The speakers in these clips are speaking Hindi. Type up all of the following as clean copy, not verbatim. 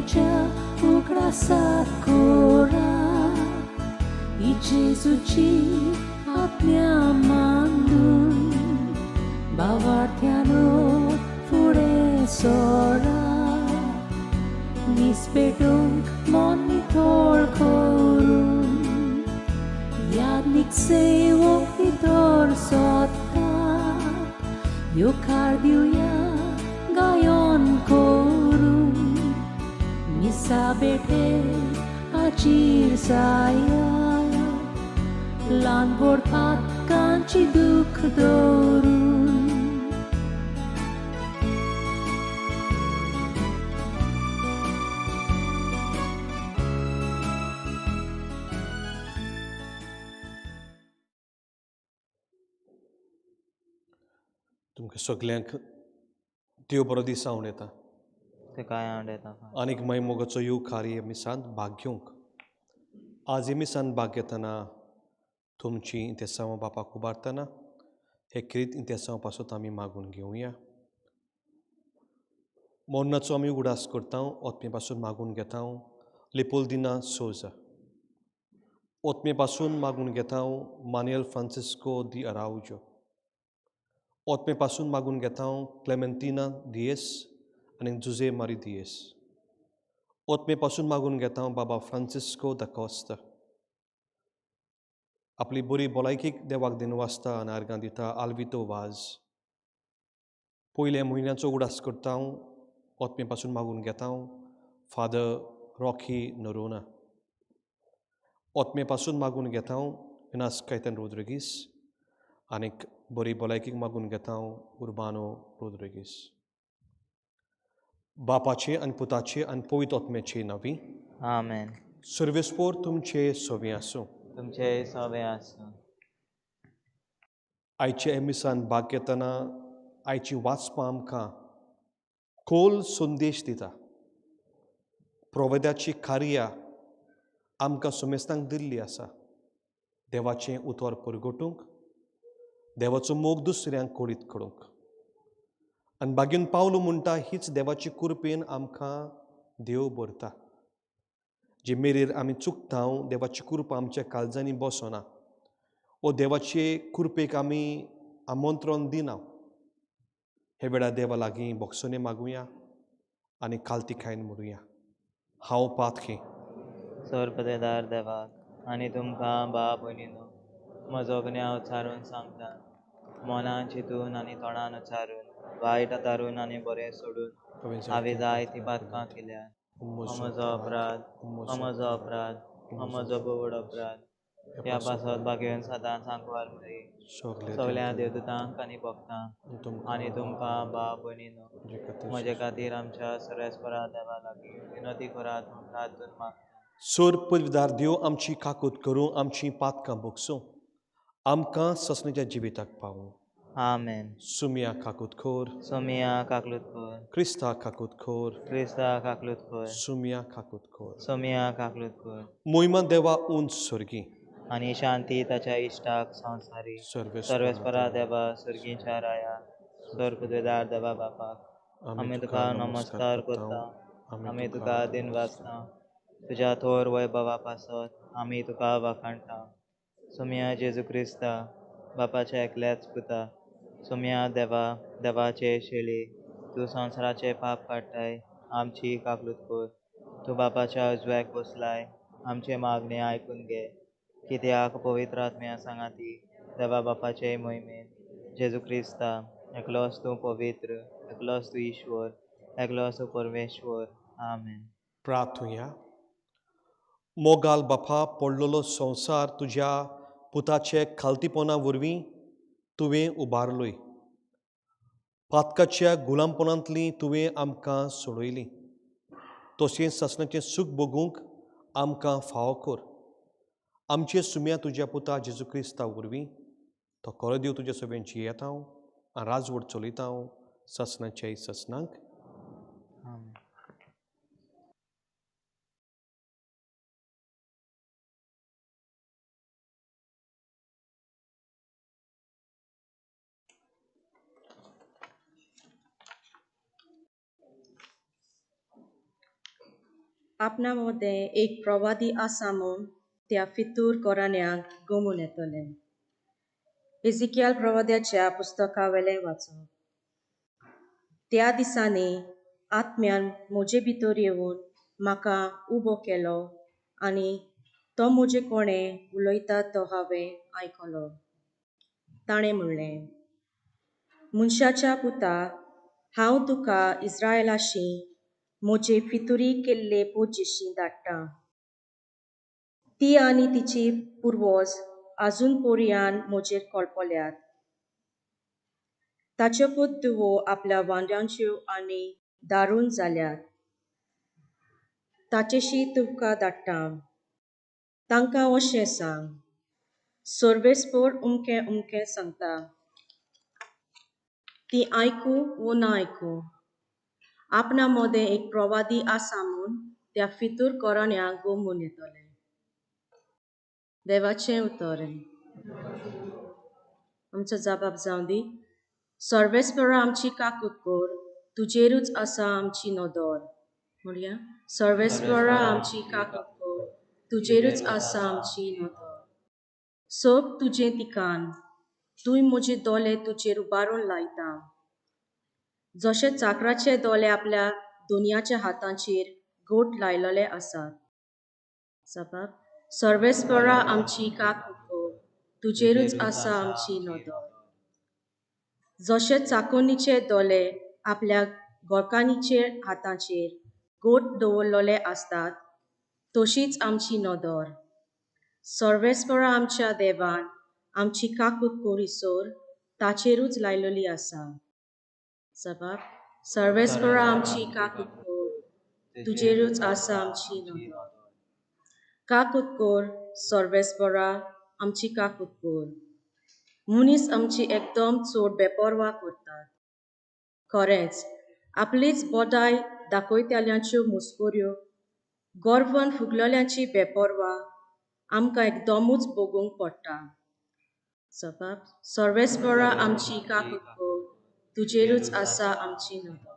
तुझ्या उघडासा कोरा जेजूची आज्ञा मांडून भावार्थ्यानो फुडें सोरा निस्पेटूंक मन नितळ करून यादनीक सेवक भितर सोदतात येवकार दिवया गायन करून मिसा बेठे हाचीर जाया ल्हान व्हड पातकांची दूख दवरून तुमकां सगल्यांक देव बरो दीस हांव उलयतां ते काय आवडता आनीक मागीर मोगाचो येव कार्य मिसांत भाग घेवंक आज हे मिसांत भाग घेतना तुमची इंतेसांव बापाक उबारतना हे करीत इंतेसांव पासून आमी मागून घेवया मोन्नाचो आमी उगडास करता ओतमे पासून मागून घेता लिपोल्दिना सोजा ओतमे पासून मागून घेता मानुएल फ्रांसिस्को दी अराउजो ओतमे पासून मागून घेता क्लेमेंटिना दियेस आनी जुजे मारी दियेस ओतमे पासून मागून घेता बाबा फ्रांसिस्को दा कॉस्ता आपली बरी भलायकीक देवाक दिनवासता आनी आर्गां दिता आल्वितो वाज पयल्या म्हयन्याचो उगडास करता ओतमे पासून मागून घेता फादर रॉकी नोरोना ओतमे पासून मागून घेता इनास कैतन रोद्रिगीस आनीक बरी भलायकीक मागून घेता उर्बानो रोद्रिगीस बापाचे आनी पुताचे आनी पवित्र ओतमेचे नांवी आमेन सर्वेस्पोर तुमचे सोबे आसूं तुमचे सवे आसूं आयचे मिसान भाग घेतना आयची वाचपां आमकां खोल संदेश दिता प्रोवेद्याची कार्या आमकां सुमेस्तांक दिल्ली आसा देवाचें उतर परगटूंक देवाचो मोग दुसऱ्यांक कोरीत करूंक आनी बागेन पावलो म्हणटा हीच देवाची कृपेन आमकां देव भरता जे मेरेर आमी चुकता देवाची कृपा आमच्या काळजांनी बसना वो देवाचे कृपेक आमी आमंत्रण दिना हे वेळार देवा लागीं बोगसोने मागुया आनी खालतीकायेन म्हणुया हांव पातकी सोर्पदेदार देवाक आनी तुमकां बाब भयणीनो म्हजो गुन्यांव उच्चारून सांगता मनान चिंतून आनी तोंडान उच्चारून वायट आदारून आनी बरें सोडून हांवें जायतीं पातकां केल्यात हो म्हजो अपराध हो म्हजो अपराध हो म्हजो बोवड अपराध ह्या पासत बागेन सदांच सांकवार मेळ्ळी सगळ्या देवदूतांक आनी भक्तांक आनी तुमकां बाब भयणीनो म्हजे खातीर आमच्या सर्वेस्परा देवा लागीं विनोदी करात म्हूण हातून मागता सोर पदवीदार देव आमची काकूत करूं आमची पातकां भोगसूं आमकां ससणेच्या जिविताक पावूं आमेन सुमिया काकूत खोर सोमिया काकलूत खोर क्रिस्ता काकूत खोर क्रिस्ता काकलूत खोर सुमिया काकूत खोर सोमिया काकलूत खोर मोहिमा देवा उंच स्वर्गी आनी शांती ताच्या इश्टाक संवसारी सर्वेस्परा देवा सुर्गीच्या राया सोर पदवीदार देवा बापाक आमी तुका नमस्कार करता आमी तुका दिन वाचता तुज्या थोर वैभवा पासत आमी तुका वाखाणटा सोमिया जेजू क्रिस्ता बापाच्या एकल्याच पुता सोमिया देवा देवाचे शेळी तूं संवसाराचे पाप काडटाय आमची काकलूत कर तूं बापाच्या उजव्याक बसलाय आमचे मागणे आयकून घे कित्याक पवित्र आत्म्या सांगाती देवा बापाचे मोहिमेन जेजू क्रिस्ता एकलोस तूं पवित्र एकलोस तूं ईश्वर एकलोस तूं परमेश्वर आमेन प्रार्थुया मोगाल बापा पडलेलो संवसार तुज्या पुताचे खालतीपणा वरवीं तुवें उबारलोय पातकाच्या गुलामपणांतलीं तुवें आमकां सोडयलीं तशें ससनाचें सूख भोगूंक आमकां फावो कर आमचे सुम्या तुज्या पुता जेजू क्रिस्ता वरवीं तो खरो देव तुज्या सोबेन जियेता आनी राजवट चलयता ससनाचे ससनांक आमेन आपणामध्ये एक प्रवादी आसा म्हूण त्या फितूर कोरान्यांक गमून येतले. एजिकियल प्रवाद्याच्या पुस्तका वेले वाचप. त्या दिसांनी आत्म्यान म्हजे भितर येवन म्हाका उबो केलो आनी तो म्हजे कोणें उलयता तो हांवें आयकलो. ताणें म्हणलें, मनशाच्या पुता, हांव तुका इस्रायेलाशी म्हजे फितुरी केल्ले पोटजेशी धाडटां. ती आनी तिची पुर्वज आजून पर्यान म्हजेर कळपल्यात. ताच्यो पोद्दुवो आपल्या वांड्यांच्यो आनी दारूण जाल्यात. ताचेशी तुका धाडटां. तांकां अशें सांग, सर्वेस्पर उमकें सांगता. ती आयकू वो ना आयकू. आपणा मदें एक प्रवादी आसा म्हूण त्या फितूर कोरान्यांक गमून येतले. देवाचें उतर. आमचो जबाब जावं दी. सर्वेस्परा आमची काकूट कर, तुजेरूच आसा आमची नदर. म्हणया, सर्वेस्परा आमची काकूट कर, तुजेरूच आसा आमची नदर. सोब तुजें तिकान, तुय म्हजे दोळे तुजेर उबारून लायता. जशे चाकराचे दोळे आपल्या दोनयाच्या हातांचेर गोट लायलेले आसात. जबाब, सर्वेस्परा आमची काकूट कर, तुजेरूच आसा आमची नदर. जशे चाकोनीचे दोळे आपल्या गोरकानीचे हातांचेर गोट दवरलेले आसतात, तशीच आमची नदर. सर्वेस्परा आमच्या देवान आमची काकूट करिसोर ताचेरूच लायलेली आसा. जबाब, सर्वेस्परा आमची काकूट कर, तुजेरूच आसा आमची नदर. काकूट कर, सर्वेस्परा आमची काकूट कर. मनीस आमची एकदम चड बेपर्वा करतात. खरेंच, आपलीच बोदाय दाखयतल्यांच्यो मुस्कोऱ्यो, गोरवान फुगलेल्यांची बेपर्वा आमकां एकदमूच भोगूंक पडटा. जबाब, सर्वेस्परा आमची काकूट कर, तुजेरूच आसा आमची नदर.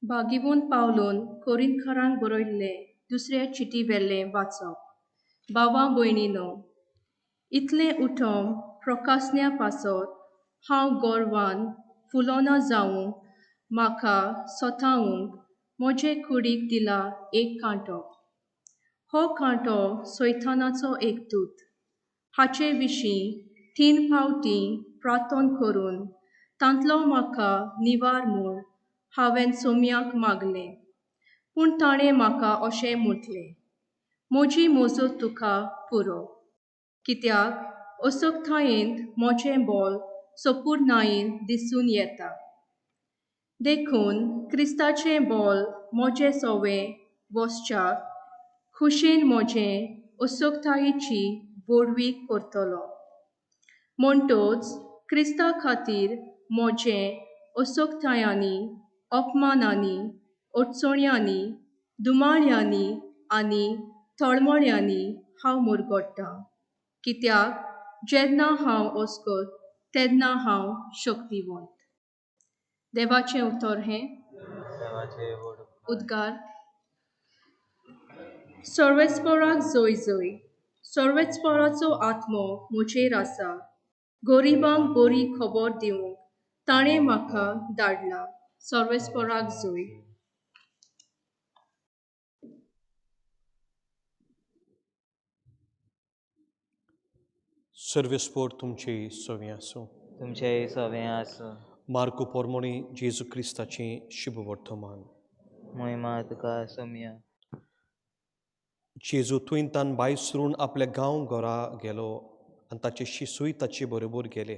बागिवून पावलून कोरिंथकारांक बरयल्ले दुसरे चिटी वेल्ले वाचप. भावां भयणीनो, इतलें उठोम प्रकासण्या पासत हांव गोरवान फुलोना जावंक म्हाका स्वतावूंक म्हजे कुडीक दिला एक कांटो. हो कांटो सैतानाचो एक दूत. हाचे विशीं 3 फावटी प्रार्थना करून तांतलो म्हाका निवार म्हूण हांवें सोम्याक मागलें. पूण ताणें म्हाका अशें म्हटलें, म्हजी मोजत तुका पुरो. कित्याक असोकथायेंत म्हजें बोल सोपूर्णायेन दिसून येता. देखून क्रिस्ताचें बोल म्हजे सवें वसच्याक खुशेन म्हजें असोकथायेची व्हडवीक करतलो. म्हणटोच क्रिस्ता खातीर म्हजें असोकथायांनी, अपमानांनी, अडचण्यांनी, दुमाळ्यांनी आनी तळमळ्यांनी हांव मुरगोडटां. कित्याक जेन्ना हांव अस्कोत तेन्ना हांव शक्तिवंत. देवाचें उतर हें. उद्गार. सर्वेस्पराक जय जय. सर्वेस्पराचो आत्मो म्हजेर आसा. गरिबांक बरी खबर दिवंक ताणें म्हाका धाडला. सर्वेस्पराक जय. सर्वेस्पर तुमचे सवें आसूं. तुमचेय सवें आसूं. मार्कू पोरमोणी जेजू क्रिस्ताचें शुभ वर्तमान. महिमा तुका सोम्या. जेजू तुयंतान भायर सरून आपल्या गांव घरा गेलो आनी ताचे शिसूय ताचे बरोबर गेले.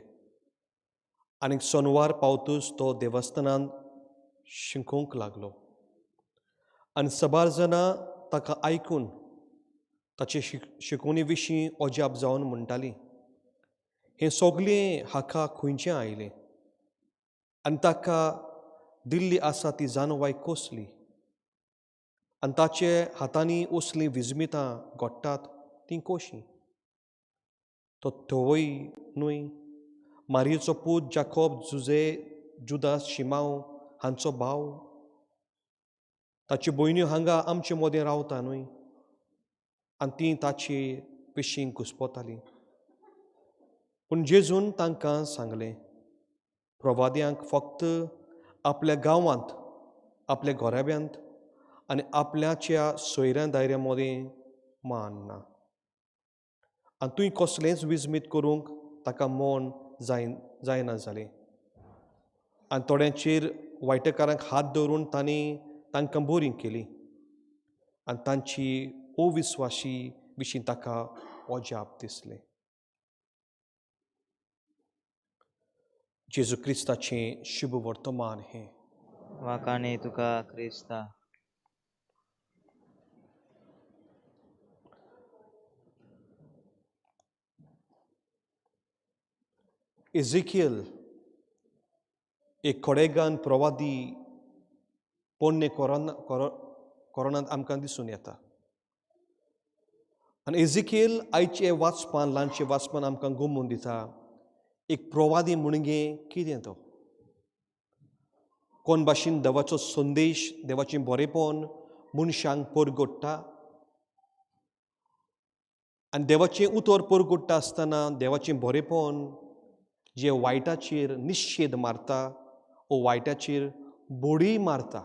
आनी सोनवार पावतूच तो देवस्थानांत शिंकूंक लागलो. आनी सबार जाणां ताका आयकून ताचे शिकवणी विशीं अजाप जावन म्हणटालीं, हें सोगलें हाका खंयचें आयलें आनी ताका दिल्ली आसा ती जानवाय कसली. आनी ताचे हातांनी असलीं विजमितां घोडटात तीं कशीं? तो थंय न्हय मारयेचो पूत जाकोब जुदास शिमाव हांचो भाव, ताच्यो भयण्यो हांगा आमचे मदें रावता न्हय, आनी तीं ताची पिशींक घुस्पतालीं. पूण जेजून तांकां सांगलें, प्रवाद्यांक फक्त आपल्या गांवांत, आपल्या घोराब्यांत आनी आपल्याच्या सोयऱ्या दायऱ्या मदें मान ना. आनी तुवें कसलेंच विजमीत करूंक ताका मोन जायना जालें. आनी थोड्यांचेर वायटकारांक हात दवरून तांकां बोरीं केलीं. आनी तांची अविस्वाशी विशीं ताका अजाप दिसलें. जेजू क्रिस्ताचें शुभ वर्तमान हें. वाकाणे तुका क्रिस्ता. एझेकियल एक खोडेगान प्रवादी पोन्ने कोरोनांत आमकां दिसून येता. आनी एझेकियल आयचे वाचपान ल्हानशे वाचपान आमकां गमून दिता एक प्रवादी म्हणगे कितें तो. कोण भाशेन देवाचो संदेश, देवाचें बरेपण मनशांक परगट्टा. आनी देवाचें उतर परगट्टा आसतना देवाचें बरेपण जे वायटाचेर निशेध मारता वो वायटाचेर बडी मारता,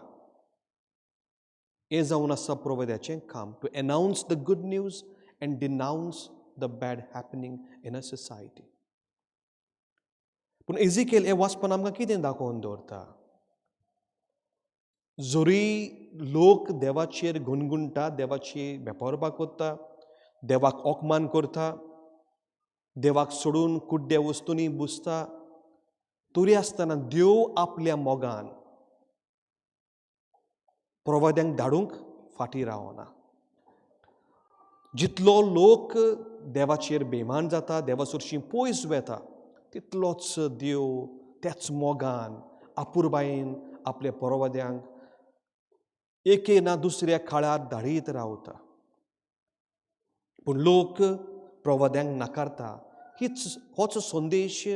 हें जावन आसा प्रवाद्याचें काम. To announce the good news and denounce the bad happening in a society. पूण एझेकियल हें वाचपान आमकां कितें दाखोवन दवरता? जोरी लोक देवाचेर गुणगुणटा, देवाची बेपारबा करता, देवाक ओकमान करता, देवाक सोडून कुड्डे वस्तूंनी बुसता, तरी आसतना देव आपल्या मोगान प्रवाद्यांक धाडूंक फाटीं रावना. जितलो लोक देवाचेर बेमान जाता, देवा कडशीं पयस वेता, तितलोच देव त्याच मोगान आपुरबायेन आपल्या प्रवाद्यांक एके ना दुसऱ्या काळार धाडीत रावता. पूण लोक प्रवाद्यांक नाकारता. होच संदेश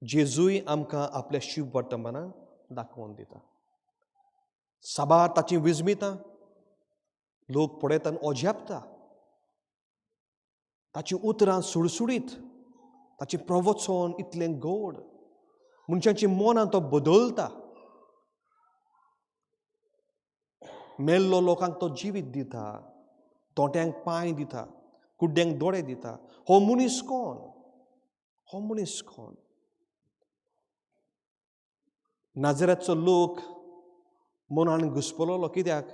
जेजूय आमकां आपल्या शुभ वर्तमानांत दाखोवन दिता. साबार ताचीं विजमितां लोक पळयतना अजापता. ताचीं उतरां सुळसुळीत, ताचें प्रवचन इतलें गोड, मनशांच्या मनांत तो बदलता. मेल्लो लोकांक तो जिवीत दिता, तोट्यांक पांय दिता, कुड्ड्यांक दोळे दिता. हो मनीस कोण? हो मनीस कोण? नाजरेचो लोक मनान घुस्पलोलो. कित्याक?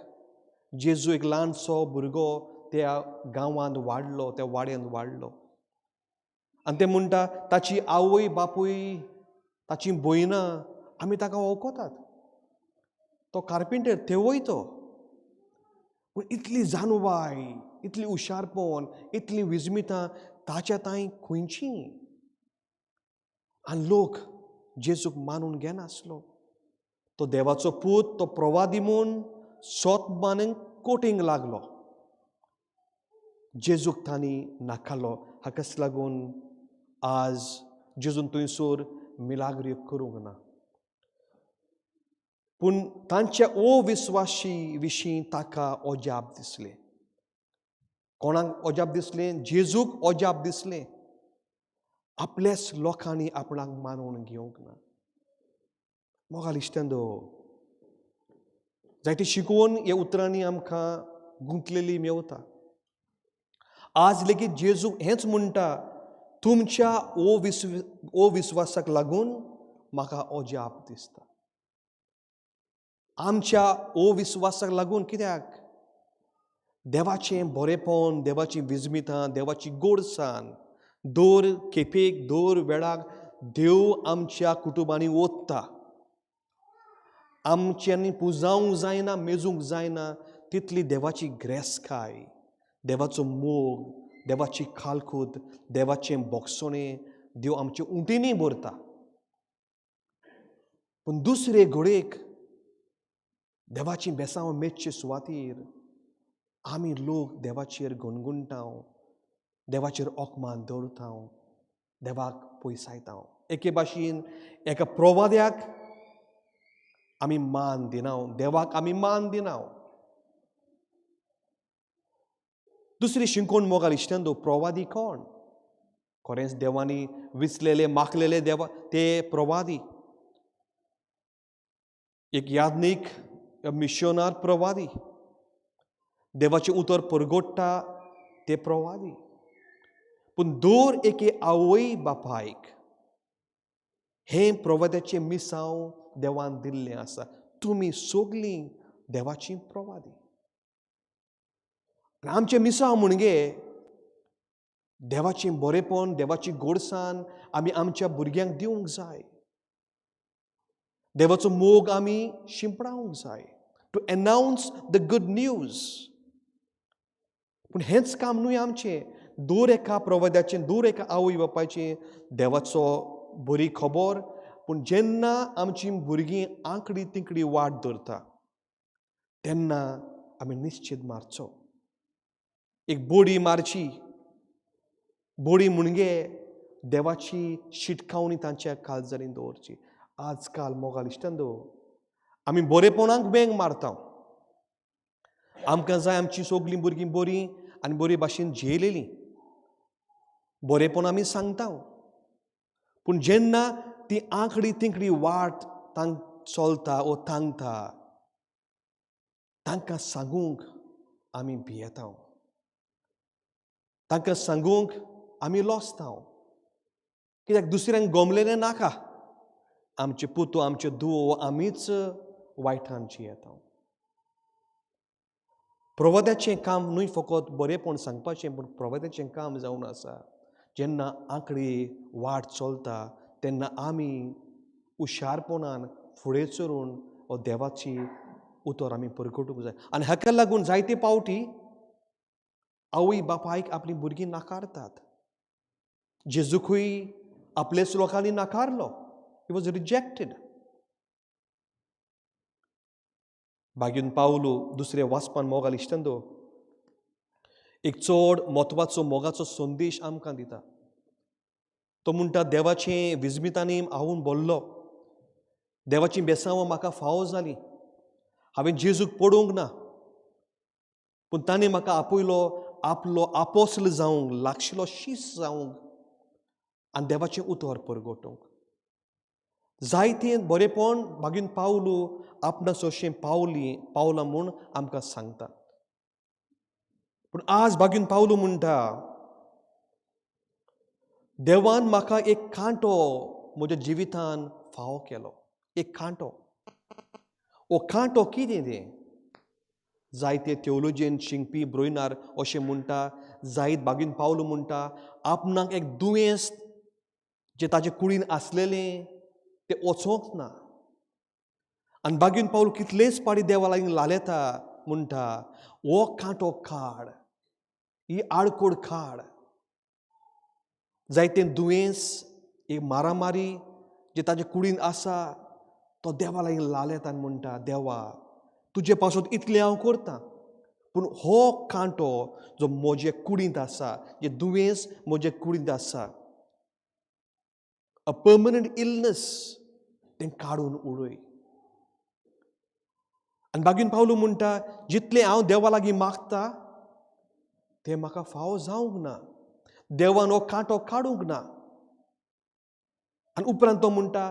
जेजू एक ल्हानसो भुरगो त्या गांवांत वाडलो, त्या वाड्यांत वाडलो. आनी ते म्हणटा ताची आवय बापूय, ताची भयणां आमी ताका वळखतात. तो कार्पेंटर, थंय तो. पूण इतली जाणवाय, इतली हुशारपण, इतलीं विजमितां ताच्या ताईं खंयचीं? आनी लोक जेजूक मानून घेनासलो. तो देवाचो पूत, तो प्रवादी म्हूण सोत मानूंक कोटींक लागलो. जेजूक तांणी नाकारलो. हाकाच लागून आज जेजून थंयसर मिलाग्री करूंक ना. पूण तांच्या अविस्वाशी विशीं ताका अजाप दिसलें. कोणाक अजाप दिसलें? जेजूक अजाप दिसलें. आपल्याच लोकांनी आपणाक मानून घेवंक ना. मोगाल इश्टांदो, जायती शिकवण ह्या उतरांनी आमकां गुंतलेली मेवता. आज लेगीत जेजू हेंच म्हणटा, तुमच्या अविस्वासाक लागून म्हाका अजाप दिसता. आमच्या अविस्वासाक लागून. कित्याक? देवाचें बरेपण, देवाची विजमितां, देवाची गोडसाण दर केपेक, दर वेळाक देव आमच्या कुटुंबांनी ओतता. आमच्यांनी पुजावंक जायना, मेजूंक जायना तितली देवाची ग्रेस्काय, देवाचो मोग, देवाची खालखूत, देवाचें बोगसणें देव आमचे उंटिनी भरता. पूण दुसरे घडयेक देवाची बेसांव मेजचे सुवातेर आमी लोक देवाचेर गुणगुणटाव, देवाचेर ओकमान दवरताव, देवाक पयसायताव. एके भाशेन एका प्रवाद्याक आमी मान दिनाव, देवाक आमी मान दिनाव. दुसरी शिंकोण मोगाल इश्टेंदो, प्रवादी कोण? खरेंच देवानी विचलेले माखलेले देवा ते प्रवादी. एक यादनीक मिशनार प्रवादी, देवाचे उतर परगोडटा ते प्रवादी. पूण दर एके आवय बापायक हे प्रवाद्याचे मिसांव देवान दिल्लें आसा. तुमी सगलीं देवाची प्रवादी. आमचे मिसांव म्हणजे देवाचें बरेपण, देवाची गोडसाण आमी आमच्या भुरग्यांक दिवंक जाय. देवाचो मोग आमी शिंपडावंक जाय. To announce the good news. पूण हेंच काम न्हय आमचें. दर एका प्रवाद्याचें, दर एका आवय बापायचें देवाचो बरी खबर. पूण जेन्ना आमची भुरगीं आंकडी तिंकडी वाट धरता तेन्ना आमी निश्चित मारचो. एक बोडी मारची. बोडी म्हणजे देवाची शिटकावणी तांच्या काळजांनी दवरची. आजकाल मोगाल इश्टेंदो आमी बरेपणाक बेंग मारता. आमकां जाय आमची सगलीं भुरगीं बरीं आनी बरे भाशेन झेलेलीं. बरेपण आमी सांगता. पूण जेन्ना ती आंकडी तिंकडी वाट तांक चलता वो तांगता, तांकां सांगूंक आमी भियेता. तांकां सांगूंक आमी लोसता. कित्याक दुसऱ्यांक गमलेलें नाका. आमचे पुतो, आमचे धुवो आमीच वायटान जियेता. प्रवाद्याचें काम न्हय फकत बरेपण सांगपाचें, पूण प्रवाद्याचें काम जावन आसा जेन्ना आंकडी वाट चलता तेन्ना आमी हुशारपणान फुडें चलून हो देवाची उतर आमी परगटूंक जाय. आनी हाका लागून जायते पावटी आवय बापायक आपलीं भुरगीं नाकारतात. जेजूकूय आपलेच लोकांनी नाकारलो. He was rejected. बागेन पावलो दुसऱ्या वाचपान मोगाल इश्टेंदो एक चड म्हत्वाचो मोगाचो संदेश आमकां दिता. तो म्हणटा, देवाचें विजमितांनी हांव बोल्लो, देवाची बेसांवां म्हाका फावो जालीं. हांवें जेजूक पडोवंक ना, पूण ताणें म्हाका आपयलो आपलो आपोसल जावंक, लागशिल्लो शीस जावंक आनी देवाचें उतर परगटूंक. जायतें बरेपण बागेन पावलो आपणास अशें पावलां म्हूण आमकां सांगता. पूण आज बागेन पावलो म्हणटा, देवान म्हाका एक कांटो म्हज्या जिवितान फावो केलो. एक कांटो. हो कांटो कितें तें? जायते थियोलॉजीन शिंगपी ब्रोयनार अशें म्हणटा, जायत बागेन पावलो म्हणटा, आपणाक एक दुयेंस जें ताचे कुडीन आसलेलें तें वचोंक ना. आनी बागेन पावलो कितलेच पाडी देवा लागीं लालेता म्हणटा, हो कांटो काड, ही आडकोड काड. जायतें दुयेंस, एक मारामारी जे ताचे कुडीन आसा तो देवा लागीं लालेता आनी म्हणटा, देवा तुजे पासून इतलें हांव करतां, पूण हो कांटो जो म्हजे कुडींत आसा, जे दुयेंस म्हजे कुडींत आसा, अ पर्मनंट इलनेस, तें काडून उडय. आनी बागेन पावलो म्हणटा, जितलें हांव देवा लागीं मागता तें म्हाका फावो जावंक ना. देवान हो कांटो काडूंक ना. आनी उपरांत तो म्हणटा,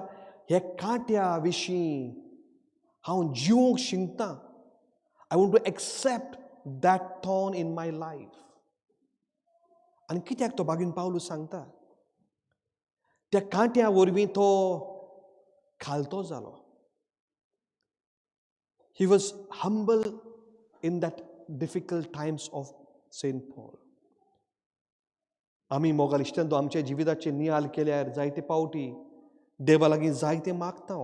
हे कांट्या विशीं हांव जिवंक शिंकतां. I want to accept that thorn in my life. आनी कित्याक तो बागेन पावलो सांगता? त्या कांट्या वरवीं तो खालतो जालो. He was humble in that difficult times of St. Paul. आमी मोगाल इश्टेंदो आमच्या जिविताचे नियाल केल्यार जायते पावटी देवा लागीं जायते मागता.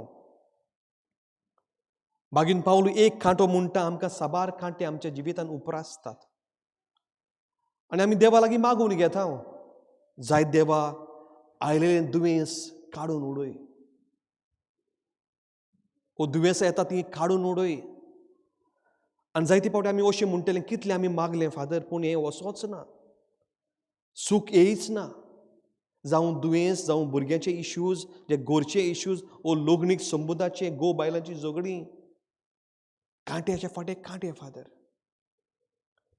बागेन पावलो एक कांटो म्हणटा, आमकां साबार कांटे आमच्या जिवितान उपरासतात आनी आमी देवा लागीं मागून घेता, जायत देवा आयलेलें दुयेंस काडून उडय. हो दुयेंस येता ती काडून उडय. आनी जायते फावटी आमी अशें म्हणटलें कितलें आमी मागलें फादर पूण हें वचोच ना, सूख येयच ना. जावं दुयेंस, जावं भुरग्याचे इश्यूज, जे घरचे इश्यूज, वो लग्नीक संबंदाचे, घोव बायलांची झगडीं, कांट्याच्या फाटे कांटे फादर,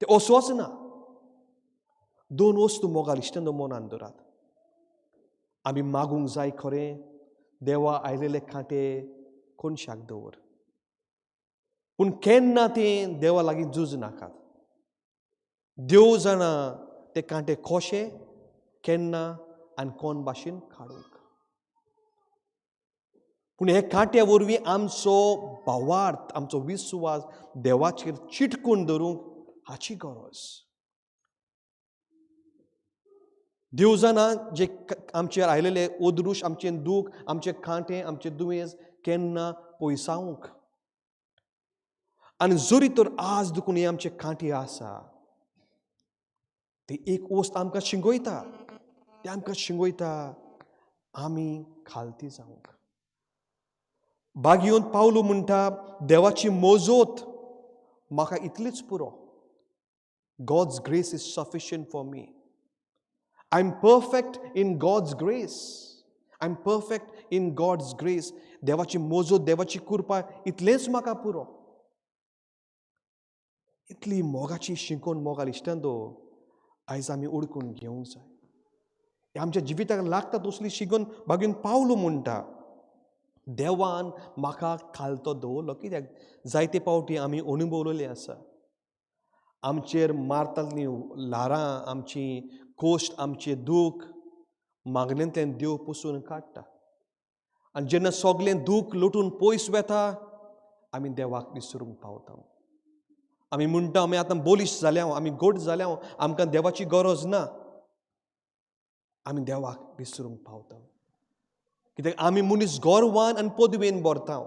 ते वचोच ना. दोन वस्तू मोगाल इश्टांनो मनान दवरात. आमी मागूंक जाय खरें, देवा आयलेले कांटे कोनशाक दवर, पूण केन्ना तें देवा लागीं झूज नाकात. देव जाणा ते कांटे कशे, केन्ना आनी कोण भाशेन काडूंक. पूण हे कांट्या वरवीं आमचो भावार्थ, आमचो विस्वास देवाचेर चिटकून धरूंक हाची गरज. देव जाणा जे आमचेर आयलेले ओदरूश, आमचें दूख, आमचे कांटे, आमचे दुयेंस केन्ना पयसावंक. आनी जरी तर आज देखून हे आमचे कांटे आसा, ती एक वस्त आमकां शिंगयता, ते आमकां शिंगयता आमी खालती जावंक. बागयोन पावलो म्हणटा, देवाची मोजोत म्हाका इतलीच पुरो. God's grace is sufficient for me. I'm perfect in God's grace. I'm perfect in God's grace. देवाची मोजोत, देवाची कृपा इतलेंच म्हाका पुरो. इतली मोगाची शिंकोन मोगाल इश्टांदो आयज आमी उडकून घेवंक जाय. आमच्या जिविताक लागता तसली शिकून बागेन पावलो म्हणटा, देवान म्हाका खालतो दवरलो. कित्याक जायते फावटी आमी अणभवलेले आसा, आमचेर मारतालीं ल्हारां, आमची कोश्ट, आमचें दूख मागण्यांतल्यान देव पुसून काडटा. आनी जेन्ना सगळें दूख लुटून पयस वता, आमी देवाक विसरूंक पावता. आमी म्हणटा आमी आतां बोलिश जाल्या, आमी गोड जाल्या, आमकां देवाची गरज ना. आमी देवाक विसरूंक पावता. कित्याक आमी मनीस गोरवान आनी पदवेन भरता.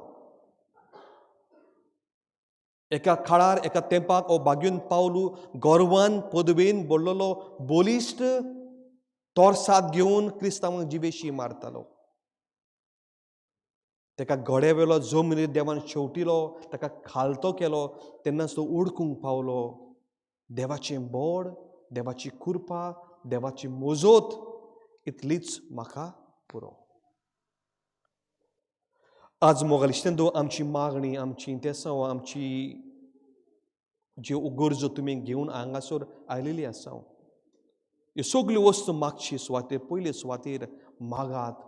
एका काळार, एका तेंपाक हो बागेन पावलो गोरवान पदवेन भरलेलो बोलिश्ट तोरसाद घेवन क्रिस्तांवांक जिवेशी मारतालो. ताका गड्यावेलो जमनीर देवान शेवटिलो, ताका खालतो केलो, तेन्नाच तो उडकूंक पावलो. देवाचें बोड, देवाची कृपा, देवाची मोजोत इतलीच म्हाका पुरो. आज मोगाल इश्टांदो आमची मागणी, आमची तेसांव, आमची ज्यो गरजो तुमी घेवन हांगासर आयलेली आसा, ह्यो सगल्यो वस्तू मागची सुवातेर, पयले सुवातेर मागात,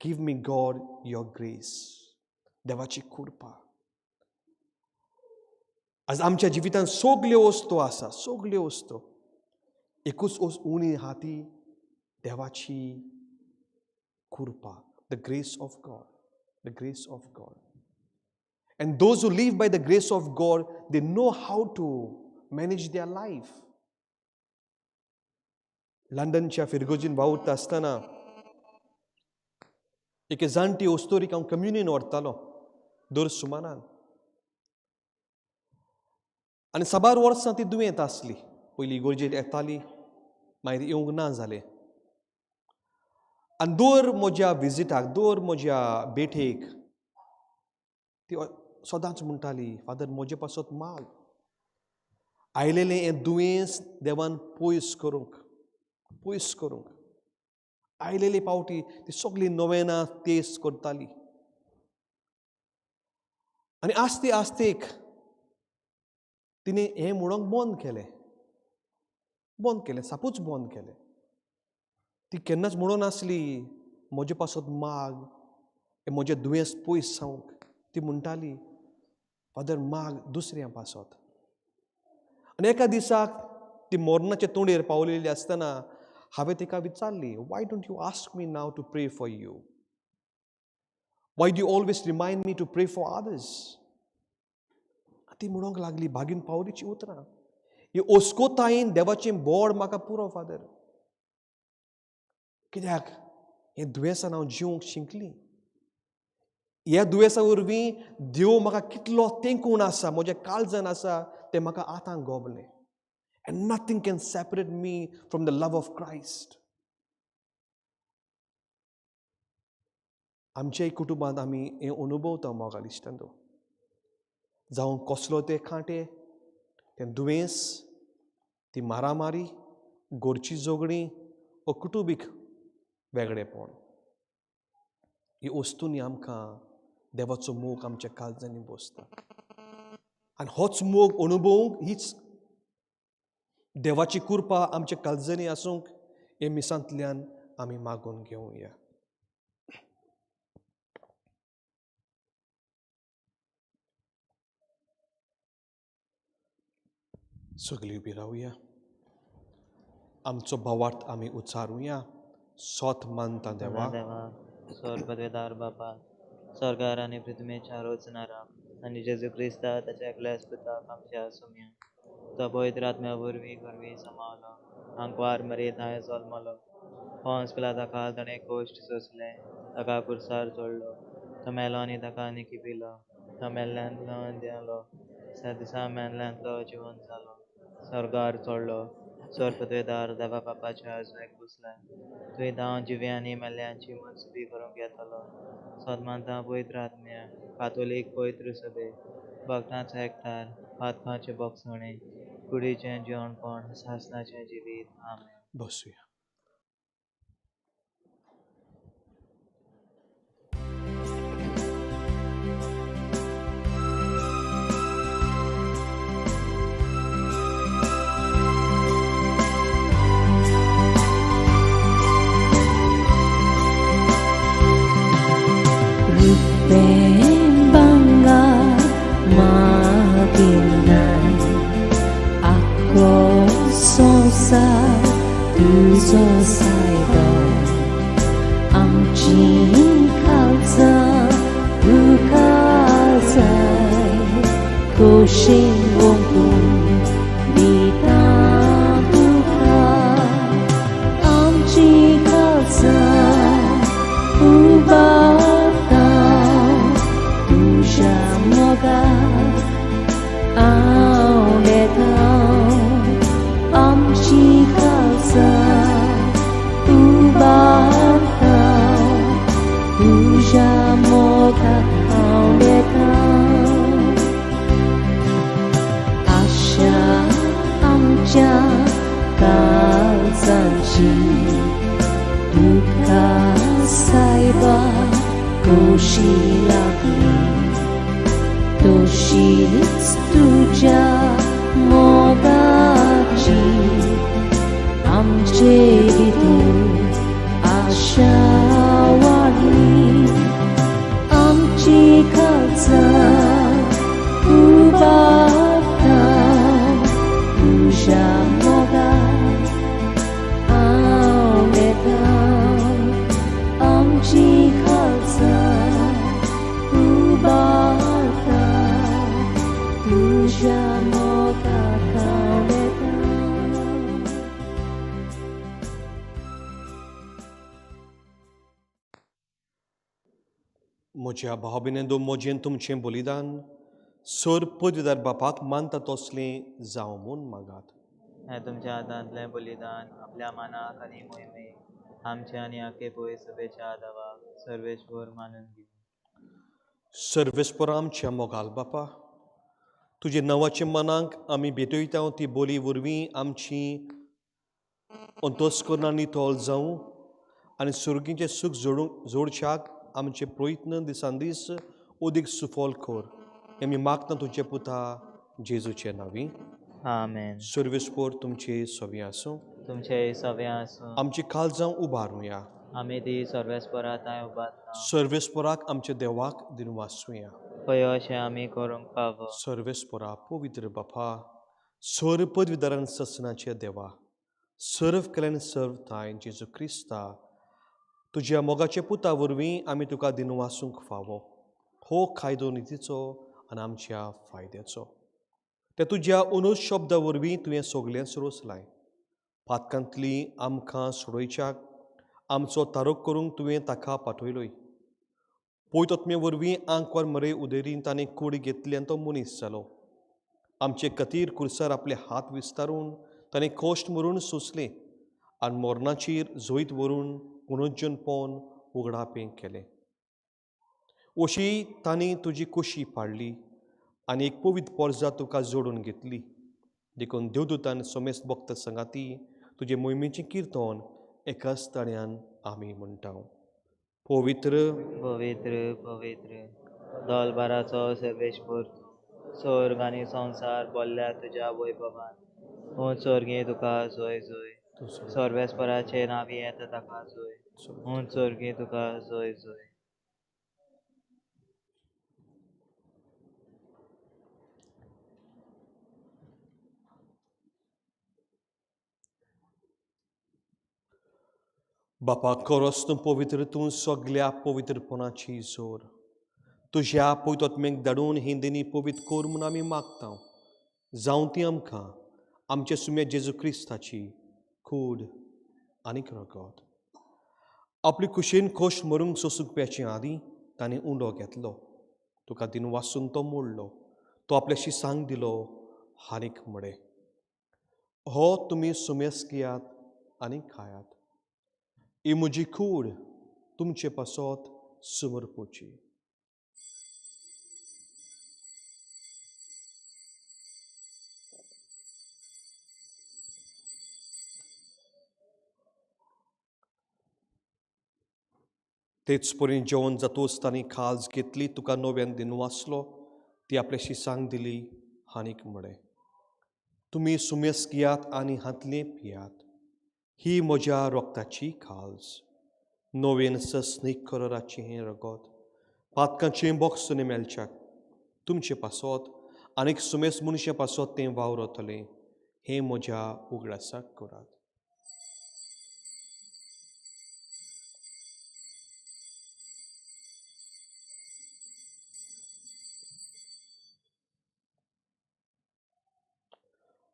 give me God your grace, देवाची कृपा. आज आमच्या जिवितांत सगल्यो वस्तू आसा, सगल्यो वस्तू, एकूच उणी आहा ती देवाची कृपा, the grace of God. The grace of God. And those who live by the grace of God, they know how to manage their life. लंडनच्या फिरगोजीन वावुरता आसतना एक जाणटी ओस्तोरीक हांव कम्युनीन व्हरतालो दर सुमारान. आनी साबार वर्सां ती दुयेंत आसली. पयलीं इगोर्जेक येताली, मागीर येवंक ना जालें. आनी दर म्हज्या विजिटाक, दर म्हज्या बेठेक ती सदांच म्हणटाली, फादर म्हजे पासत माग, आयलेलें हें दुयेंस देवान पयस करूंक, पयस करूंक. आयलेली पावटी ती सगळीं नोवेनां तेस करताली. आनी आस्ते आस्तेक तिणें हें म्हणोंक बंद केलें, सापूच बंद केलें. ती केन्नाच म्हणून नासली म्हजे पासत माग, म्हजें दुयेंस पयस जावंक. ती म्हणटाली, फादर माग दुसऱ्या पासत. आनी एका दिसाक ती मोरणाच्या तोंडेर पावलेली आसतना हांवें तिका विचारली, why don't you ask me now to pray for you? Why do you always remind me to pray for others? ती म्हणोंक लागली, बागेन पावलीची उतरां, ही ओस्कोतायेन देवाचें बोड म्हाका पुरो फादर. कित्याक हें दुयेंसान हांव जिवंक शिंकली. ह्या दुयेंसा वरवीं देव म्हाका कितलो तेंकून आसा, म्हज्या काळजान आसा, तें म्हाका आतां गोबलें. And nothing can separate me from the love of Christ. आमच्याय कुटुंबांत आमी हें अनुभवता मोगाल इश्टांदो. जावं कसलो ते कांटे, तें दुयेंस, ती मारामारी, गोरची जोगणी वा कुटुंबीक वेगळेपण, ही वस्तूंनी आमकां देवाचो मोग आमच्या काळजांनी बसता. आनी होच मोग अनुभवूंक हीच देवाची कृपा आमच्या काळजांनी आसूंक हे मिसांतल्यान आमी मागून घेवया. सगळीं उबी रावया. आमचो भावार्थ आमी उच्चारुया. सोत मानता देवा, स्वर्गवेदार बापा, स्वर्गार आनी पृथ्वीच्या रोचणारा आनी जेजू क्रिस्ता ताच्या एकल्याच पुताक आमच्या सुम्या तो पवित्र आत्म्या वरवीं समावलो, आंकवार मरेत हांवें जल्मलो, पोंस पिलाता काळ ताणें कोश्ट सोंसले, ताका कुर्सार चोडलो, तो मेलो आनी ताका निखिपिलो, तो मेल्ल्यांतलो देंवलो, दिसा मेल्ल्यांतलो जिवंत जालो, स्वर्गार चोडलो, स्वर्गवेदार देवा बापाच्या आजूक बसला, तुवें हांव जिव्यांनी मेल्ल्यांची मनसुबी करूंक येतलो, सदमानता पवित्र आत्म्या, कातोलीक पवित्र सभे, भक्तांचो एकठार, पातकांचे बोगसणे, कुडीचें जेवणपण, सासणाचें जिवीत. आमेन. बसूया. Bangga makinai aku sosa tu sosai do amcing kalza bukazai kushing wongkung dita buka amcing kalza Koshi lagi, toshis tuja mogaci, amche itu asyawani, amchi kalza ubata, tuja moga aumeta, amchi म्हज्या भाव भयणींनो, म्हजें तुमचें बलिदान सर पदवीदार बापाक मानता तसलें जावं म्हूण मागात. हें तुमच्या हातांतलें बलिदान आपल्या मनाक आनी मोहिमेक आमच्या आनी आखे पळय सभेच्या आदाराक सर्वेश्वर मानून घेऊ. सर्वेस्परा आमच्या मोगाल बापा, तुजे नवाच्या मनाक आमी भेटयता ती बोली वरवीं आमची अंतस्करणां नितोळ जावं आनी सुर्गीचें सूख जोडच्याक आमचे प्रयत्न दिसान दीस अदीक सुफल कर. आमी मागता तुजे पुता जेजूचे नांवी. आमेन. सर्वेस्पर तुमचे सवी आसूं. तुमचे सवे आसूं. आमची काळजां उबारुया. आमी ती सर्वेस्परांताय उबारता. सर्वेस्पराक आमच्या देवाक दिनवासूया. पळय अशें आमी करूंक फावो. सर्वेस्परा पवित्र बापा, सर पदवीदारान ससनाचे देवा, सर्व केल्यान सर्वताय जेजू क्रिस्ता, तुज्या मोगाच्या पुता वरवीं आमी तुका दिनवासूंक फावो. हो कायदो नितीचो आनी आमच्या फायद्याचो. ते तुज्या उनोद शब्दा वरवीं तुवें सगळें रोसलाय. पातकांतली आमकां सोडोवच्याक आमचो तारोक करूंक तुवें ताका पाठयलोय. पवित्रात्मे वरवीं आंकवार मरे उदेरीन ताणें कूड घेतली आनी तो मनीस जालो. आमचे खातीर कुर्सार आपले हात विस्तारून ताणें कोश्ट मरून सोंसले आनी मरणाचेर जोईत व्हरून पुनर्जन पावन उगडापें केलें. अशी तांणी तुजी कुशी पाडली. आनी एक पवित्र पोरजा तुका जोडून घेतली देखून देवदूतान सोमेस्त भक्त संगाती तुजे मोहिमेचें कीर्तन एकाच तळ्यान आमी म्हणटा. पवित्र पवित्र पवित्र दोलबाराचो सर्वेश्वर स्वर्ग आनी संवसार बोल्ल्या तुज्या वैभवान हूंच स्वर्गी तुका जोय जोय. सर्वेस्पराचे नावी येता ताका जोय. हूंच स्वर्गी तुका जोय जोय. बापा खरोच तूं पवित्र, तूं सगळ्या पवित्रपणाची जोर. तुज्या पवित्रत्मेक धाडून ही दिनी पवित्र कोर म्हूण आमी मागता. जावं ती आमकां आमचे सुमे जेजू क्रिस्ताची कूड आनीक रगत. आपली कुशीन खोश मरूंक सोंसूंक पेचे आदीं ताणें उंडो घेतलो. तुका दिन वासून तो मोडलो. तो आपल्याशी सांग दिलो आनीक म्हणे, हो तुमी सुमेस घेयात आनी खायात. ही म्हजी कूड तुमचे पासत समर्पूची. तेच परीन जेवण जातूच तांणी खाज घेतली. तुका नव्यान दिन वाचलो. ती आपल्याशी सांग दिली आनीक म्हणे, तुमी सुमेस घेयात आनी हातले पियात. ही म्हज्या रोगताची खाज. नवेन सस्नीक करोराची हें रगत पातकांचें बोगसुने मेलच्याक तुमचे पासत आनीक सुमेस मनशे पासत तें वावरतलें. हें म्हज्या उगडासाक करात.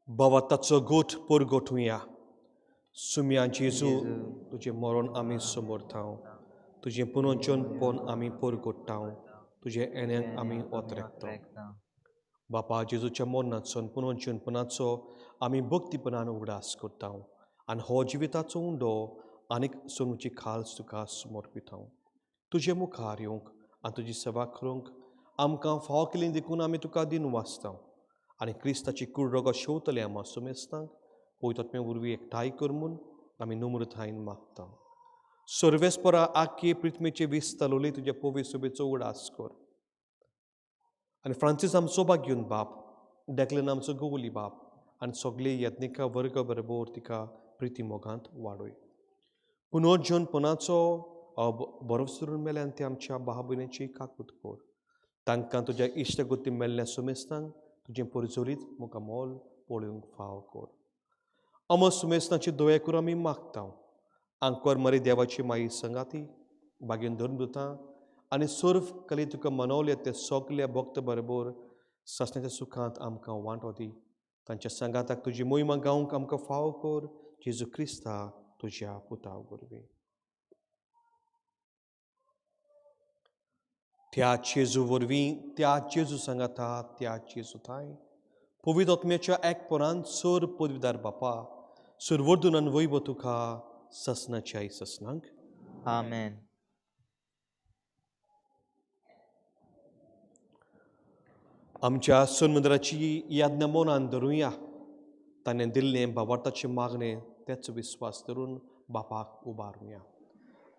भवताचो गोठ परगटुया. सुम्या जेजू तुजें मरण आमी समरताव. तुजें पुनर्जन्मपण आमी परगट्टाव. तुजे येण्याक आमी ओतरेकताव. बापा जेजूच्या मरणाचो आनी पुनर्जन्मपणाचो आमी भक्तीपणान उगडास करताव. आनी हो जिविताचो उंडो आनीक सोनुची खास तुका समर्पिताव. तुजे मुखार येवंक आनी तुजी सेवा करूंक आमकां फाव केलें देखून आमी तुका दिन वाचताव. आनी क्रिस्ताची कूड रगत शेवतले आमा सुमेस्तांक पवित्रत्मे वरवीं एकठांय कर म्हूण आमी नम्रतायेन मागता. सर्वेस्परा आख्खे पृथ्वीचे विस्तालोली तुज्या पवित्र सभेचो उगडास कर. आनी फ्रांसीस आमचो भाग्यून बाप, डेक्लन आमचो गोवली बाप आनी सगळे यत्निका वर्ग बरोबर तिका प्रिती मोगांत वाडय. पुनर्जन्मपणाचो भरवसरून मेल्यान ते आमच्या भाव भयणीची काकूट कर. तांकां तुज्या इश्टगती मेल्ल्या सुमेस्तांक तुजें परजोरीत मुखामोल पळोवंक फाव कर. अमर सुमेस्तांची दोळे करून आमी मागताव. आंकवार मरे देवाची माई संगाती बागेन धरून दुतां आनी सर्व कली तुका मनवले ते सगल्या भक्त बरोबर ससण्याच्या सुखांत आमकां वांटो दी. तांच्या संगाताक तुजी मोहिमा गावंक आमकां फाव कर. जेजू क्रिस्ता तुज्या पुता वरवीं. त्या जेजू वरवीं, त्या जेजू सांगाता, त्या जेजू थाय पवित्र आत्म्याच्या एकपरांत सर पदवीदार बापा सर्वर्धुनान वैभव तुका ससनाच्या ससनांक. आमेन. आमच्या सन्मंदिराची याज्ञा मनान धरुया. ताणें दिल्लें भावार्थाचें मागणें तेच विस्वास धरून बापाक उबारुया.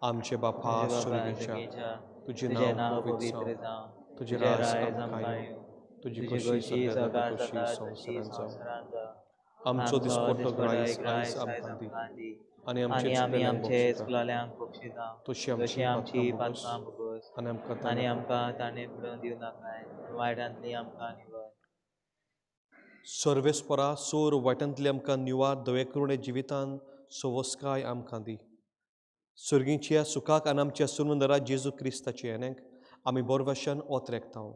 आमचे बापा स्वर्गीच्या तुजें नांव पवित्र जावं. तुजें राज आमकां येवं. तुजी कशी सगळ्यांत जाता तशी संवसारांत जावं. आमचो दिसपट्टो आयज आमकां दी. आनी आमी आमचे इस्कुलाल्यांक बक्षिसां तशी आमची पातकां भोगोस. आनी आमकां ताणें फुडोवन दिवं नाकाय. वायटांतली आमकां निवड. सर्वेस्परा सोर वायटांतली आमकां निवार दवे करुणे जिवितान सवस्काय आमकां दी. सर्गीच्या सुखाक आनी आमच्या सुनंदरा जेजू क्रिस्ताचे येण्याक आमी बोरभाशेन ओतरेकताव.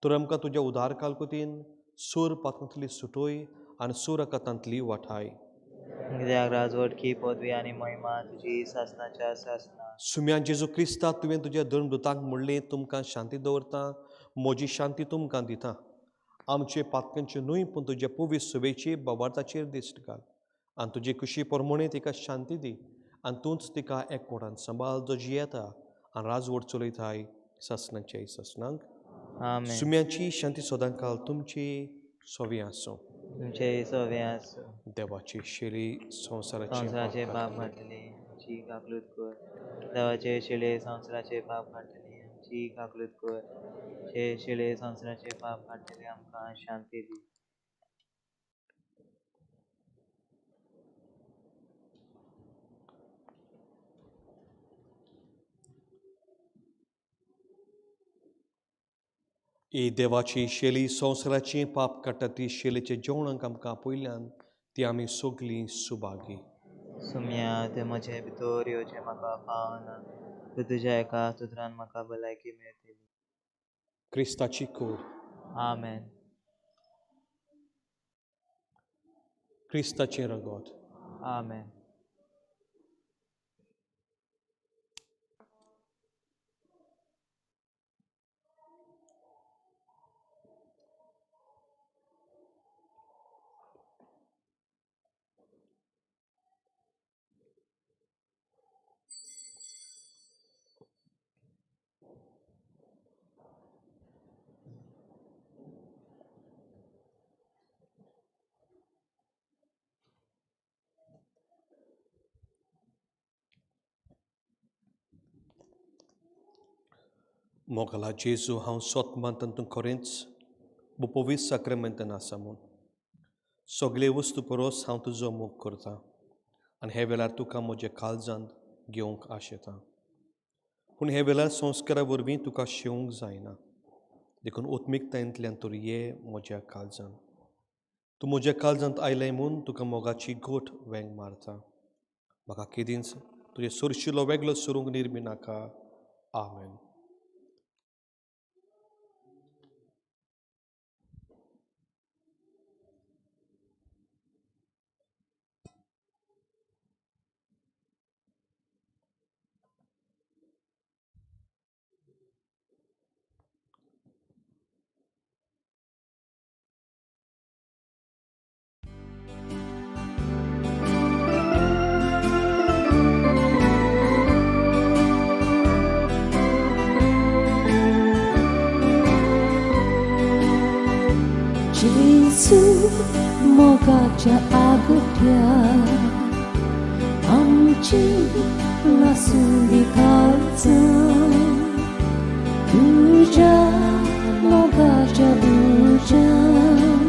तर आमकां तुज्या उदार कालकुतीन सूर पातकांतली सुटोय आनी सूर अकातांतली वाठाय. कित्याक राजवटकी पदवी आनी महिमा तुजी सासनाच्या सासना. सुम्या जेजू क्रिस्ता तुवें तुज्या धर्मदुतांक म्हणलें, तुमकां शांती दवरता, म्हजी शांती तुमकां दिता. आमचे पातकांचे न्हय पूण तुज्या पवित्र सभेचे भावार्थाचेर दिश्ट घाल. आनी तुजे खुशी प्रमाणे तिका शांती दी. आनी तूंच तिका एकवटान सांबाळ जो जियेता आनी राजवट चलयताय ससनाचे ससनांक. आमेन. सुम्यांची शांती सदांकाळ तुमची सोवी आसूं. तुमचे सोवे आसूं. देवाची शिरी संवसाराचे पाप काडटली आमची काकलूत कर. देवाचे शिळे संवसाराचे पाप काडटली आमची काकलूत कर. हे शिळे संवसाराचे पाप काडटली आमकां शांती दी. ही देवाची शेली संवसाराची पाप काडटा ती शेलीचे जेवणाक आमकां पयल्यान ती आमी सगलीं सुभागी. सुम्या ते म्हजे भितर येवचे म्हाका पावना. तूं तुज्या एका सुत्रान म्हाका भलायकी मेळटली. क्रिस्ताची कूड. आमेन. क्रिस्ताचें रगत. आमेन. मोगला जेजू हांव सोतमांतन तूं खरेंच बुपोवीस साक्रेमेंतान आसा म्हूण सगळे वस्तू परस हांव तुजो मोग करतां आनी हे वेळार तुका म्हज्या काळजांत घेवंक आशेतां. पूण हे वेळार संस्कारा वरवीं तुका शेवंक जायना देखून ओत्मिकतायेंतल्यान तर ये म्हज्या काळजांत. तूं म्हज्या काळजांत आयलें म्हूण तुका मोगाची गोठ वेंग मारता. म्हाका केदींच तुजे सुरशिलो वेगळो सुरूंक निर्मी नाका. आमेन. Jesu mogaच्या आगोट्या आमची लासूंदी काळजां तुझ्या मोगाच्या उज्यान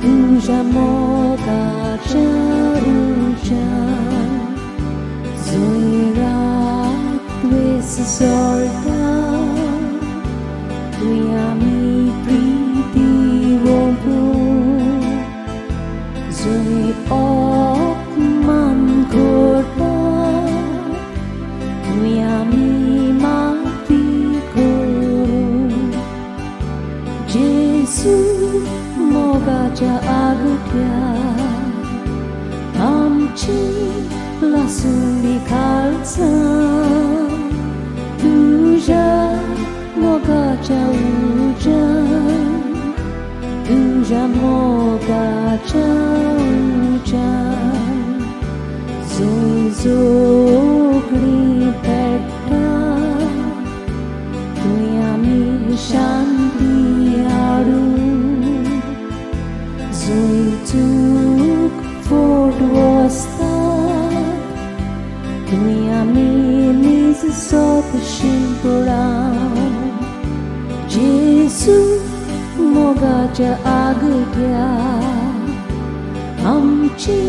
तुझ्या मोगाच्या उज्यान जोरात द्वेष सोडटा तुवें आमी Zoi opman korta Miami mati koru Jesu mogaच्या आगोट्या आमची लासूंदी काळजां तुझ्या मोगाच्या उज्यान तुझ्या मोगाच्या उज्यान जोय जोगडी पेट्टा तुवें आमी शांती हाडू जोय चूक फोट वस्तात तुवें आमी नीज सोपशीं पडाव जेसू मोगाच्या आगोट्या आमची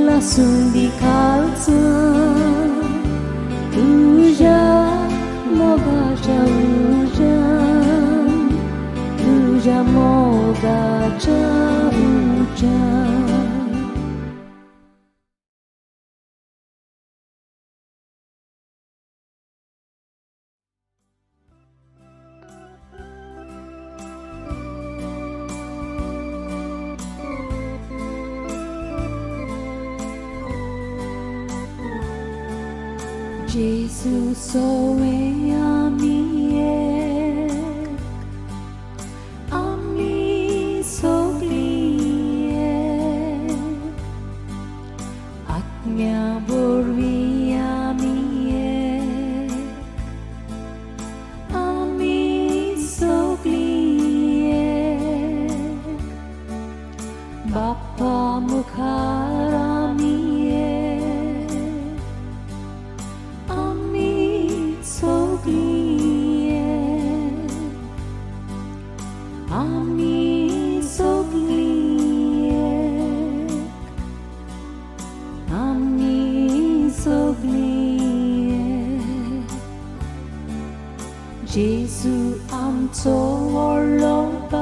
लासूंदी काळजां तुझ्या मोगाच्या उज्यान तुझ्या मोगाच्या उज्यान Jesu sowe ami sogli atmya borvi ami Ami sogliek, ami sogliek, Jesu amco orlobał,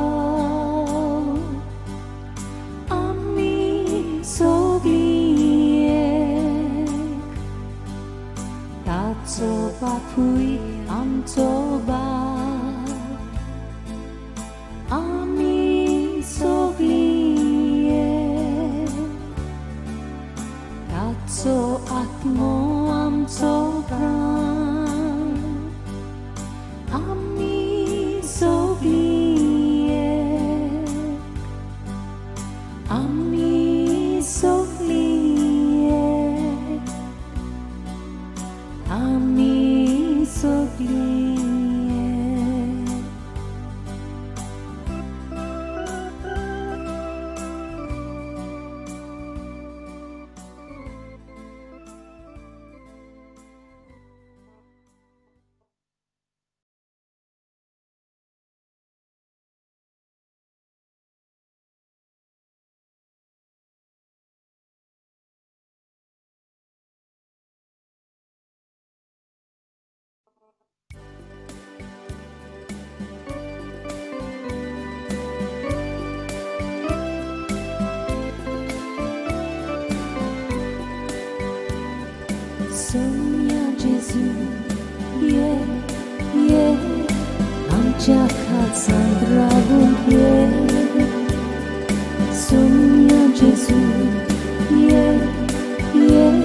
ami sogliek, taco bapuj amco ba. Ami sogliek, taco atmo amco pran. Ami sogliek, ami sogliek, ami sogliek. Sonia Jesu, yeah, yeah, amca Cassandra yeah. Sonia Jesu, yeah, yeah,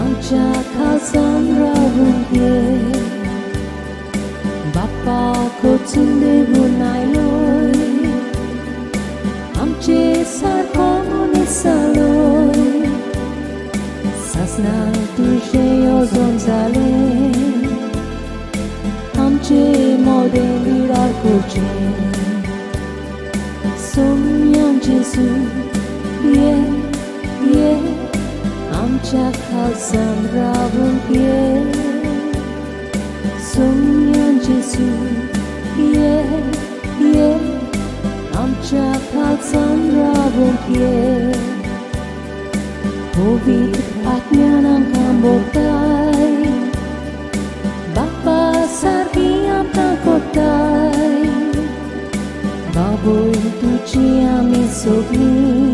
amca Cassandra yeah. Bapa ko tunde bunai loy, amce sarkono saloy. Sasna tuje yo zonzale, amce model virar coche. Somiam Jesu, yeah, yeah, amca Cassandra yeah. Somiam Jesu, yeah, yeah, amca Cassandra yeah. Hobi atnya nang kambotai, Bapa sargiam tangkotai, Baboy tuci ami sogni,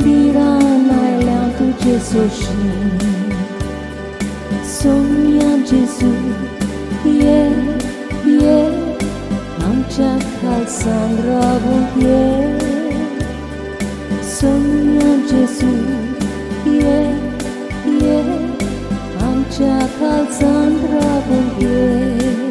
Biranai lang tuje soshi. Somiam Jesu, yeah, yeah, amca Cassandra yeah. Somiam Jesu, yeah, yeah, amca Cassandra yeah.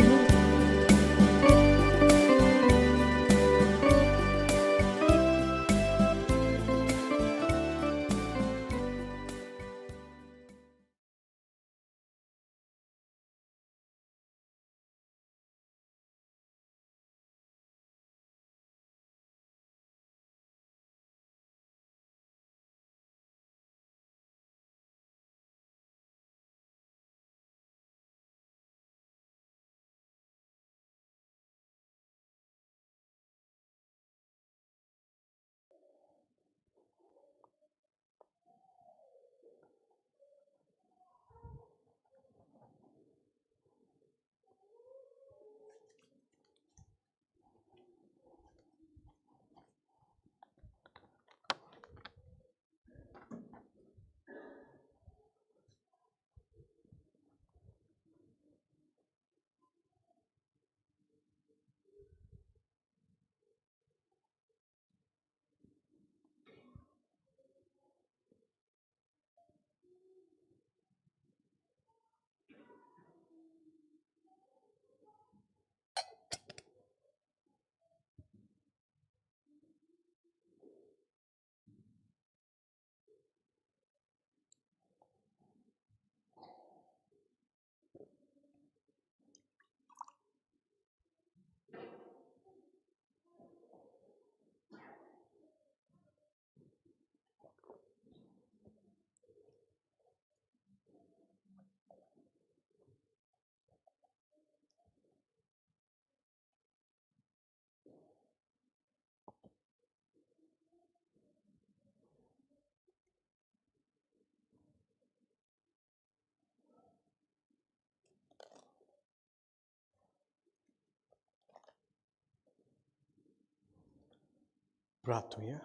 प्रार्थूया.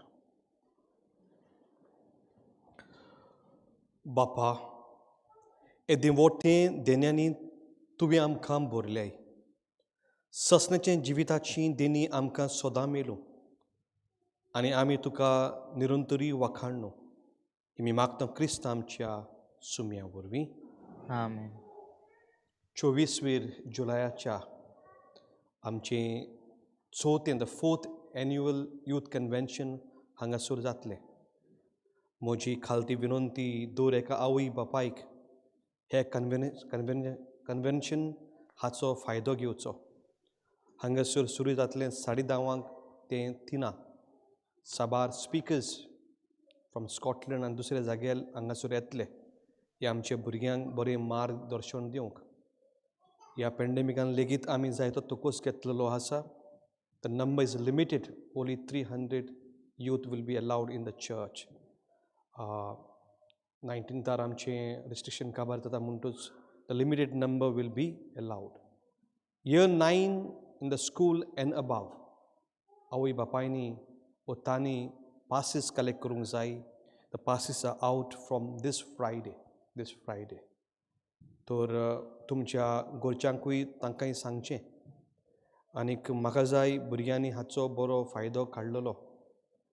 बापा, हे दिवोटें देण्यांनी तुवें आमकां भरल्याय. ससण्याचे जिविताची देणी आमकां सदां मेलू आनी आमी तुका निरंतरी वखाणू. मी मागता क्रिस्त आमच्या सुम्या वरवीं. आमेन. 24 जुलयाच्या आमचे 4th एन्युअल यूथ कन्वेन्शन हांगासर जातले. म्हजी खालती विनंती दर एका आवय बापायक हे कन्वेन्शन हाचो फायदो घेवचो. हांगासर सुरू जातलें 10:30 ते 3. साबार स्पिकर्स फ्रॉम स्कॉटलंड आनी दुसऱ्या जाग्यार हांगासर येतले. हे आमच्या भुरग्यांक बरें मार्गदर्शन दिवंक. ह्या पॅन्डेमिकान लेगीत आमी जायतो तुकोस घेतलेलो आसा. The number is limited. Only 300 youth will be allowed in the church. 19th आमचें रिस्ट्रिक्शन काबार जाता म्हणटूच the limited number will be allowed. Year 9 in the school and above. आवय बापायनी व तांणी passes कलेक्ट करूंक जाय. The passes are out from this Friday. तर तुमच्या घरच्यांकूय तांकांय सांगचें. आनीक म्हाका जाय भुरग्यांनी हाचो बरो फायदो काडलेलो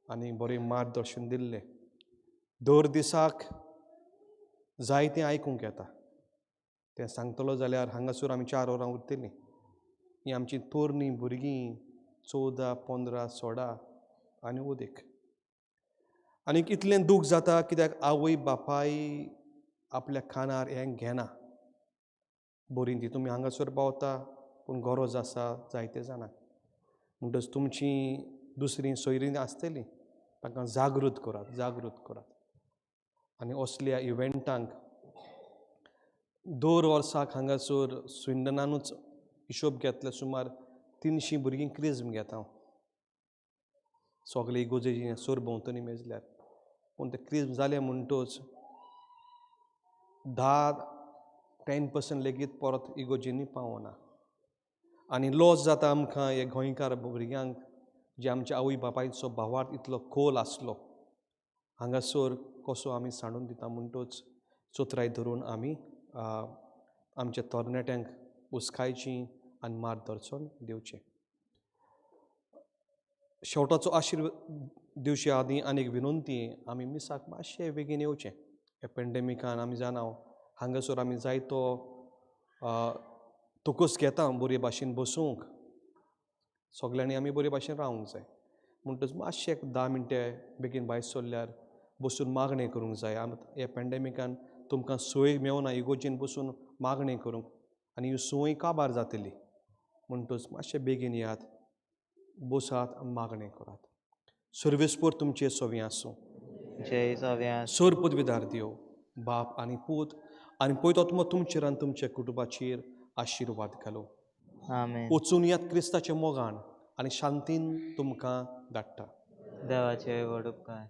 आनी बरें मार्गदर्शन दिल्लें. दर दिसाक जाय तें आयकूंक येता. तें सांगतलो जाल्यार हांगासर आमी 4 वरां उरतलीं. हीं आमचीं तोरणी भुरगीं 14, 15, 16 आनी उदीक. आनीक इतलें दूख जाता कित्याक आवय बापाय आपल्या कानार हें घेना. बरीं ती तुमी हांगासर पावता पूण गरज आसा जायते जाणांक. म्हणटच तुमचीं दुसरीं सोयरीं आसतलीं तांकां जागृत करात. आनी असल्या इव्हेंटांक दर वर्साक हांगासर स्विंडनानूच हिशोब घेतले सुमार 300 भुरगीं क्रिस्म घेता. सगळे इगोजेची सोर भोंवतणी मेजल्यार. पूण ते क्रिस्म जाले म्हणटच 10% लेगीत परत इगोजेनी पावना. आनी लॉस जाता आमकां हे गोंयकार भुरग्यांक जे आमच्या आवय बापायचो भावार्थ इतलो खोल आसलो. हांगासर कसो आमी सांडून दिता म्हणटच चोत्राय धरून आमी आमच्या तरणाट्यांक उस्कायचीं आनी मार्गदर्शन दिवचें. शेवटाचो आशिर्वाद दिवचे आदीं आनीक विनंती. आमी मिसाक मातशें बेगीन येवचें. हे पॅन्डेमिकान आमी जाणा हांगासर आमी जायतो तुकोस घेता बरे भाशेन बसूंक. सगल्यांनी आमी बरे भाशेन रावंक जाय. म्हणटच मातशें 10 मिनटां बेगीन भायर सरल्यार बसून मागणें करूंक जाय. हे पॅन्डेमिकान तुमकां सोय मेवना इगोजेन बसून मागणें करूंक आनी ही सोय काबार जातली. म्हणटच मातशें बेगीन येयात, बसात आनी मागणें करात. सर्वेस्पर तुमचे सोवी आसूं. जय सव्या सर पदवीदार देव, बाप आनी पूत आनी पवित्र आत्मो तुमचेर आनी तुमच्या कुटुंबाचेर आशिर्वाद घालो. आमेन. वचून यात क्रिस्ताचे मोगान आनी शांतीन तुमकां धाडटा. देवाचे व्हड उपकार.